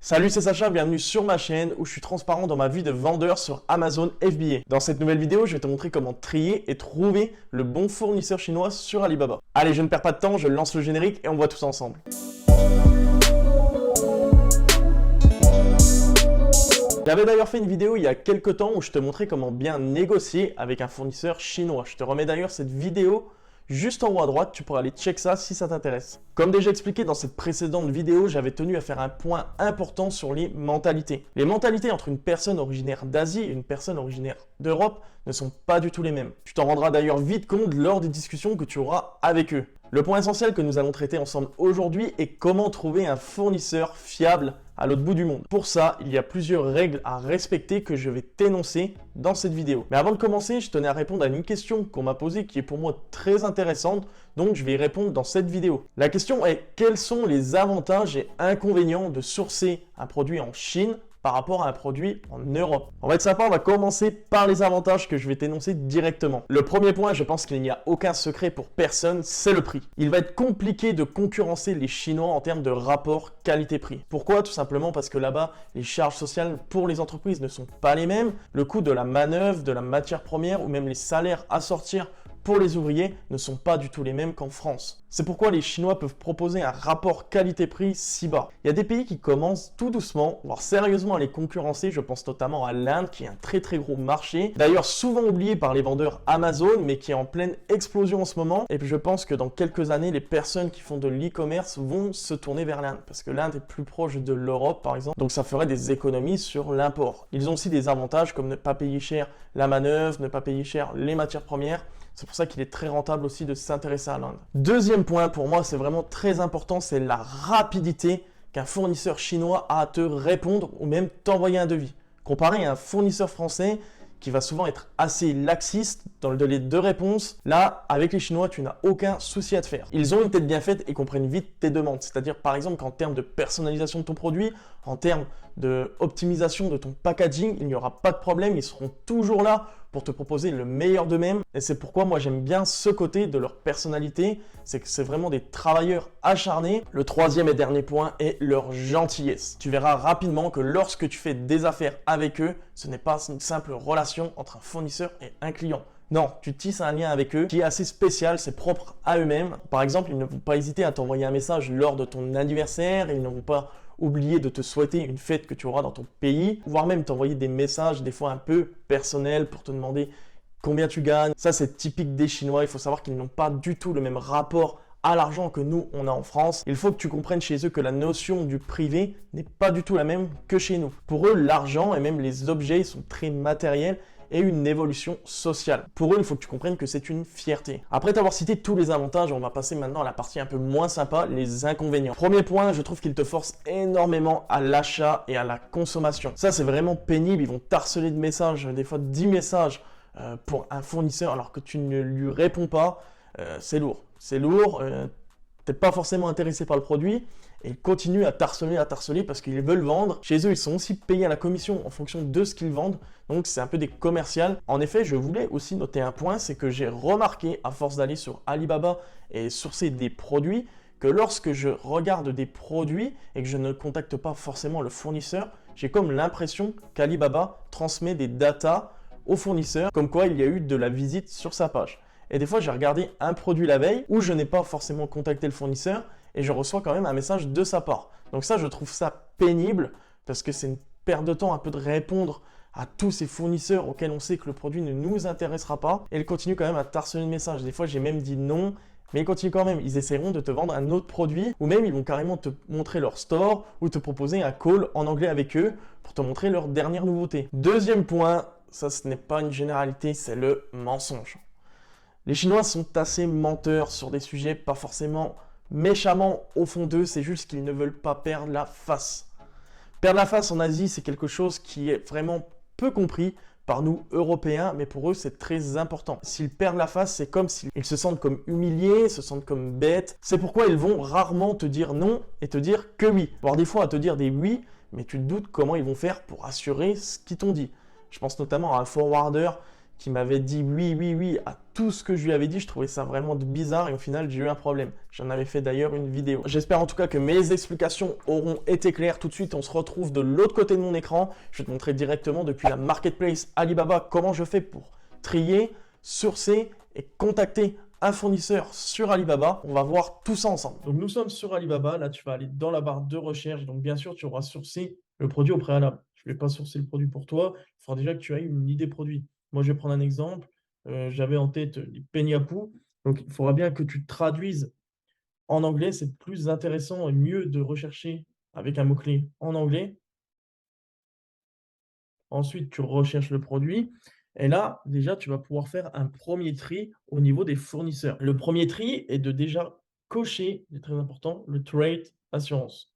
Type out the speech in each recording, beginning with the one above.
Salut, c'est Sacha, bienvenue sur ma chaîne où je suis transparent dans ma vie de vendeur sur Amazon FBA. Dans cette nouvelle vidéo, je vais te montrer comment trier et trouver le bon fournisseur chinois sur Alibaba. Allez, je ne perds pas de temps, je lance le générique et on voit tout ça ensemble. J'avais d'ailleurs fait une vidéo il y a quelques temps où je te montrais comment bien négocier avec un fournisseur chinois. Je te remets d'ailleurs cette vidéo juste en haut à droite, tu pourras aller check ça si ça t'intéresse. Comme déjà expliqué dans cette précédente vidéo, j'avais tenu à faire un point important sur les mentalités. Les mentalités entre une personne originaire d'Asie et une personne originaire d'Europe ne sont pas du tout les mêmes. Tu t'en rendras d'ailleurs vite compte lors des discussions que tu auras avec eux. Le point essentiel que nous allons traiter ensemble aujourd'hui est comment trouver un fournisseur fiable à l'autre bout du monde. Pour ça, il y a plusieurs règles à respecter que je vais t'énoncer dans cette vidéo. Mais avant de commencer, je tenais à répondre à une question qu'on m'a posée qui est pour moi très intéressante, donc je vais y répondre dans cette vidéo. La question est: quels sont les avantages et inconvénients de sourcer un produit en Chine par rapport à un produit en Europe? On va être sympa, on va commencer par les avantages que je vais t'énoncer directement. Le premier point, je pense qu'il n'y a aucun secret pour personne, c'est le prix. Il va être compliqué de concurrencer les Chinois en termes de rapport qualité-prix. Pourquoi? Tout simplement parce que là-bas, les charges sociales pour les entreprises ne sont pas les mêmes. Le coût de la manœuvre, de la matière première ou même les salaires à sortir pour les ouvriers ne sont pas du tout les mêmes qu'en France. C'est pourquoi les Chinois peuvent proposer un rapport qualité-prix si bas. Il y a des pays qui commencent tout doucement, voire sérieusement à les concurrencer. Je pense notamment à l'Inde qui est un très gros marché. D'ailleurs souvent oublié par les vendeurs Amazon mais qui est en pleine explosion en ce moment. Et puis je pense que dans quelques années, les personnes qui font de l'e-commerce vont se tourner vers l'Inde. Parce que l'Inde est plus proche de l'Europe par exemple. Donc ça ferait des économies sur l'import. Ils ont aussi des avantages comme ne pas payer cher la manœuvre, ne pas payer cher les matières premières. C'est pour ça qu'il est très rentable aussi de s'intéresser à l'Inde. Deuxième point pour moi, c'est vraiment très important, c'est la rapidité qu'un fournisseur chinois a à te répondre ou même t'envoyer un devis. Comparé à un fournisseur français qui va souvent être assez laxiste dans le délai de réponse, là, avec les Chinois, tu n'as aucun souci à te faire. Ils ont une tête bien faite et comprennent vite tes demandes. C'est-à-dire, par exemple, qu'en termes de personnalisation de ton produit, en termes d'optimisation de ton packaging, il n'y aura pas de problème. Ils seront toujours là pour te proposer le meilleur d'eux-mêmes. Et c'est pourquoi moi, j'aime bien ce côté de leur personnalité. C'est que c'est vraiment des travailleurs acharnés. Le troisième et dernier point est leur gentillesse. Tu verras rapidement que lorsque tu fais des affaires avec eux, ce n'est pas une simple relation entre un fournisseur et un client. Non, tu tisses un lien avec eux qui est assez spécial, c'est propre à eux-mêmes. Par exemple, ils ne vont pas hésiter à t'envoyer un message lors de ton anniversaire, ils ne vont pas oublier de te souhaiter une fête que tu auras dans ton pays, voire même t'envoyer des messages des fois un peu personnels pour te demander combien tu gagnes. Ça, c'est typique des Chinois, il faut savoir qu'ils n'ont pas du tout le même rapport à l'argent que nous, on a en France. Il faut que tu comprennes chez eux que la notion du privé n'est pas du tout la même que chez nous. Pour eux, l'argent et même les objets sont très matériels et une évolution sociale. Pour eux, il faut que tu comprennes que c'est une fierté. Après t'avoir cité tous les avantages, on va passer maintenant à la partie un peu moins sympa, les inconvénients. Premier point, je trouve qu'ils te forcent énormément à l'achat et à la consommation. Ça, c'est vraiment pénible. Ils vont t'harceler de messages, des fois 10 messages pour un fournisseur alors que tu ne lui réponds pas. C'est lourd. C'est lourd. T'es pas forcément intéressé par le produit et ils continuent à t'harceler parce qu'ils veulent vendre. Chez eux, ils sont aussi payés à la commission en fonction de ce qu'ils vendent. Donc, c'est un peu des commerciales. En effet, je voulais aussi noter un point, c'est que j'ai remarqué, à force d'aller sur Alibaba et sourcer des produits, que lorsque je regarde des produits et que je ne contacte pas forcément le fournisseur, j'ai comme l'impression qu'Alibaba transmet des datas au fournisseur, comme quoi il y a eu de la visite sur sa page. Et des fois, j'ai regardé un produit la veille où je n'ai pas forcément contacté le fournisseur et je reçois quand même un message de sa part. Donc ça, je trouve ça pénible parce que c'est une perte de temps un peu de répondre à tous ces fournisseurs auxquels on sait que le produit ne nous intéressera pas. Et ils continuent quand même à t'harceler de messages. Des fois, j'ai même dit non, mais ils continuent quand même. Ils essaieront de te vendre un autre produit ou même ils vont carrément te montrer leur store ou te proposer un call en anglais avec eux pour te montrer leur dernière nouveauté. Deuxième point, ça ce n'est pas une généralité, c'est le mensonge. Les Chinois sont assez menteurs sur des sujets, pas forcément méchamment au fond d'eux, c'est juste qu'ils ne veulent pas perdre la face. Perdre la face en Asie, c'est quelque chose qui est vraiment peu compris par nous Européens, mais pour eux, c'est très important. S'ils perdent la face, c'est comme s'ils se sentent comme humiliés, se sentent comme bêtes. C'est pourquoi ils vont rarement te dire non et te dire que oui. Voire des fois à te dire des oui, mais tu te doutes comment ils vont faire pour assurer ce qu'ils t'ont dit. Je pense notamment à un forwarder qui m'avait dit oui, oui, oui à tout ce que je lui avais dit. Je trouvais ça vraiment bizarre et au final, j'ai eu un problème. J'en avais fait d'ailleurs une vidéo. J'espère en tout cas que mes explications auront été claires. Tout de suite, on se retrouve de l'autre côté de mon écran. Je vais te montrer directement depuis la marketplace Alibaba comment je fais pour trier, sourcer et contacter un fournisseur sur Alibaba. On va voir tout ça ensemble. Donc nous sommes sur Alibaba. Là, tu vas aller dans la barre de recherche. Donc bien sûr, tu auras sourcé le produit au préalable. Je ne vais pas sourcer le produit pour toi. Il faudra déjà que tu aies une idée produit. Moi, je vais prendre un exemple. J'avais en tête les peñapous. Donc, il faudra bien que tu traduises en anglais. C'est plus intéressant et mieux de rechercher avec un mot-clé en anglais. Ensuite, tu recherches le produit. Et là, déjà, tu vas pouvoir faire un premier tri au niveau des fournisseurs. Le premier tri est de déjà cocher, c'est très important, le Trade Assurance.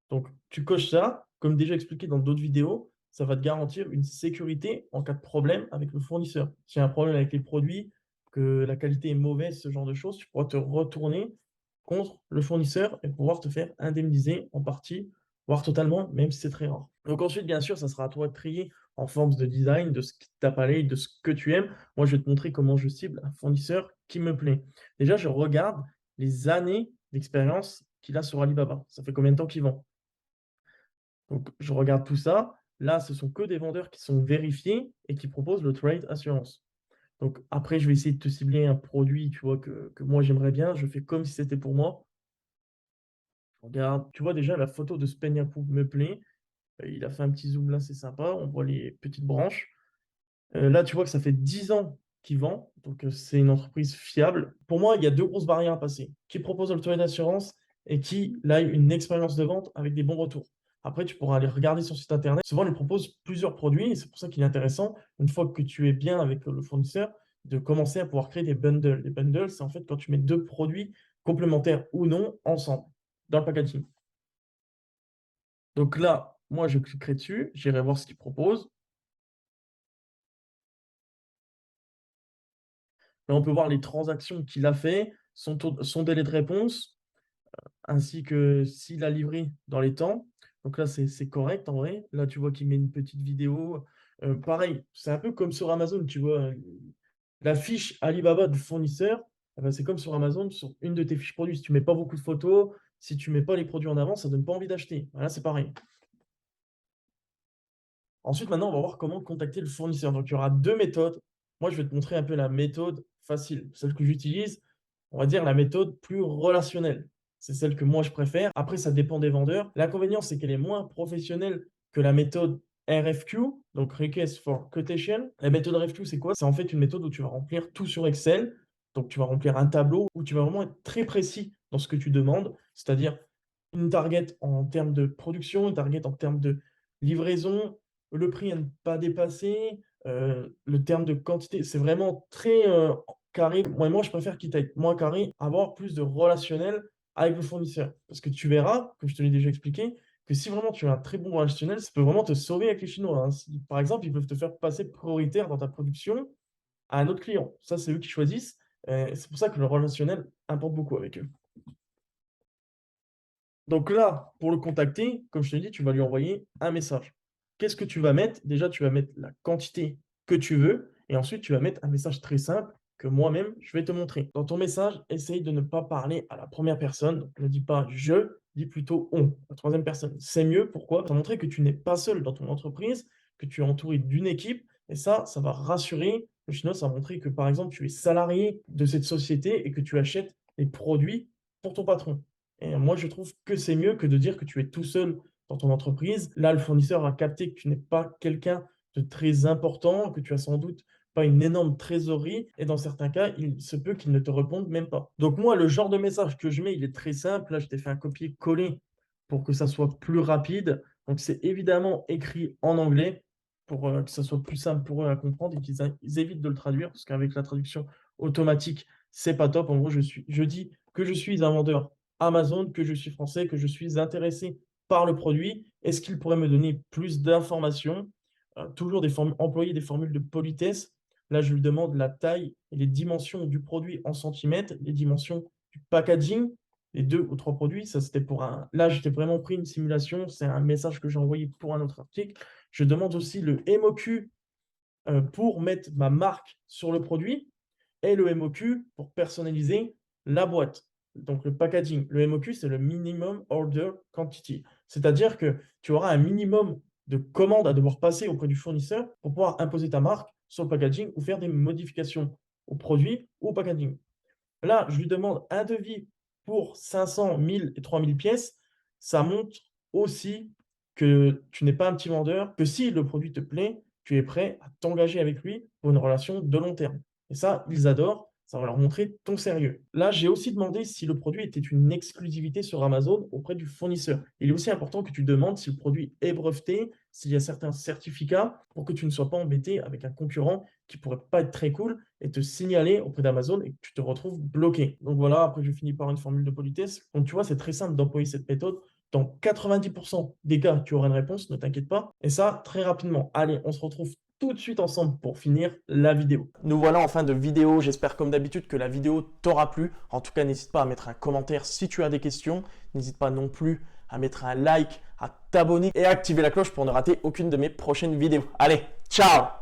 Donc, tu coches ça, comme déjà expliqué dans d'autres vidéos, ça va te garantir une sécurité en cas de problème avec le fournisseur. S'il y a un problème avec les produits, que la qualité est mauvaise, ce genre de choses, tu pourras te retourner contre le fournisseur et pouvoir te faire indemniser en partie, voire totalement, même si c'est très rare. Donc ensuite, bien sûr, ça sera à toi de trier en forme de design, de ce qui t'apparaît, de ce que tu aimes. Moi, je vais te montrer comment je cible un fournisseur qui me plaît. Déjà, je regarde les années d'expérience qu'il a sur Alibaba. Ça fait combien de temps qu'il vend? Donc, je regarde tout ça. Là, ce sont que des vendeurs qui sont vérifiés et qui proposent le Trade Assurance. Donc, après, je vais essayer de te cibler un produit, tu vois, que moi j'aimerais bien. Je fais comme si c'était pour moi. Je regarde, tu vois déjà la photo de Spenyaku me plaît. Il a fait un petit zoom là, c'est sympa. On voit les petites branches. Là, tu vois que ça fait 10 ans qu'il vend. Donc, c'est une entreprise fiable. Pour moi, il y a deux grosses barrières à passer. Qui propose le Trade Assurance et qui a une expérience de vente avec des bons retours. Après, tu pourras aller regarder sur site internet. Souvent, il propose plusieurs produits et c'est pour ça qu'il est intéressant, une fois que tu es bien avec le fournisseur, de commencer à pouvoir créer des bundles. Les bundles, c'est en fait quand tu mets deux produits complémentaires ou non ensemble dans le packaging. Donc là, moi, je cliquerai dessus, j'irai voir ce qu'il propose. Là, on peut voir les transactions qu'il a fait, son délai de réponse, ainsi que s'il a livré dans les temps. Donc là, c'est correct en vrai. Là, tu vois qu'il met une petite vidéo. Pareil, c'est un peu comme sur Amazon, tu vois, la fiche Alibaba du fournisseur, eh ben, c'est comme sur Amazon, sur une de tes fiches produits. Si tu mets pas beaucoup de photos, si tu mets pas les produits en avant, ça donne pas envie d'acheter. Voilà, c'est pareil. Ensuite, maintenant, on va voir comment contacter le fournisseur. Donc, il y aura deux méthodes. Moi, je vais te montrer un peu la méthode facile, celle que j'utilise, on va dire la méthode plus relationnelle. C'est celle que moi, je préfère. Après, ça dépend des vendeurs. L'inconvénient, c'est qu'elle est moins professionnelle que la méthode RFQ, donc Request for Quotation. La méthode RFQ, c'est quoi? C'est en fait une méthode où tu vas remplir tout sur Excel. Donc, tu vas remplir un tableau où tu vas vraiment être très précis dans ce que tu demandes, c'est-à-dire une target en termes de production, une target en termes de livraison, le prix à ne pas dépasser, le terme de quantité, c'est vraiment très, carré. Moi, je préfère quitte à être moins carré, avoir plus de relationnel avec le fournisseur. Parce que tu verras, comme je te l'ai déjà expliqué, que si vraiment tu as un très bon relationnel, ça peut vraiment te sauver avec les Chinois, hein. Si, par exemple, ils peuvent te faire passer prioritaire dans ta production à un autre client. Ça, c'est eux qui choisissent, c'est pour ça que le relationnel importe beaucoup avec eux. Donc là, pour le contacter, comme je te dis, tu vas lui envoyer un message. Qu'est-ce que tu vas mettre? Déjà, tu vas mettre la quantité que tu veux et ensuite, tu vas mettre un message très simple que moi-même, je vais te montrer. Dans ton message, essaye de ne pas parler à la première personne. Donc, ne dis pas je, dis plutôt on, la troisième personne. C'est mieux. Pourquoi? Pour montrer que tu n'es pas seul dans ton entreprise, que tu es entouré d'une équipe. Et ça va rassurer le Chinois. Ça va montrer que, par exemple, tu es salarié de cette société et que tu achètes les produits pour ton patron. Et moi, je trouve que c'est mieux que de dire que tu es tout seul dans ton entreprise. Là, le fournisseur a capté que tu n'es pas quelqu'un de très important, que tu as sans doute pas une énorme trésorerie. Et dans certains cas, il se peut qu'il ne te réponde même pas. Donc moi, le genre de message que je mets, il est très simple. Là, je t'ai fait un copier-coller pour que ça soit plus rapide. Donc c'est évidemment écrit en anglais pour que ça soit plus simple pour eux à comprendre et qu'ils évitent de le traduire parce qu'avec la traduction automatique, c'est pas top. En gros, je dis que je suis un vendeur Amazon, que je suis français, que je suis intéressé par le produit. Est-ce qu'il pourrait me donner plus d'informations? Toujours employer des formules de politesse. Là, je lui demande la taille et les dimensions du produit en centimètres, les dimensions du packaging, les deux ou trois produits. Ça, c'était pour un. Là, j'étais vraiment pris une simulation. C'est un message que j'ai envoyé pour un autre article. Je demande aussi le MOQ pour mettre ma marque sur le produit et le MOQ pour personnaliser la boîte. Donc le packaging. Le MOQ, c'est le Minimum Order Quantity. C'est-à-dire que tu auras un minimum de commandes à devoir passer auprès du fournisseur pour pouvoir imposer ta marque sur le packaging ou faire des modifications au produit ou au packaging. Là, je lui demande un devis pour 500, 1000 et 3000 pièces. Ça montre aussi que tu n'es pas un petit vendeur, que si le produit te plaît, tu es prêt à t'engager avec lui pour une relation de long terme. Et ça, ils adorent. Ça va leur montrer ton sérieux. Là, j'ai aussi demandé si le produit était une exclusivité sur Amazon auprès du fournisseur. Il est aussi important que tu demandes si le produit est breveté, s'il y a certains certificats, pour que tu ne sois pas embêté avec un concurrent qui pourrait pas être très cool et te signaler auprès d'Amazon et que tu te retrouves bloqué. Donc voilà, après je finis par une formule de politesse. Donc tu vois, c'est très simple d'employer cette méthode. Dans 90% des cas, tu auras une réponse, ne t'inquiète pas. Et ça, très rapidement. Allez, on se retrouve tout de suite ensemble pour finir la vidéo. Nous voilà en fin de vidéo. J'espère comme d'habitude que la vidéo t'aura plu. En tout cas, n'hésite pas à mettre un commentaire si tu as des questions. N'hésite pas non plus à mettre un like, à t'abonner et à activer la cloche pour ne rater aucune de mes prochaines vidéos. Allez, ciao!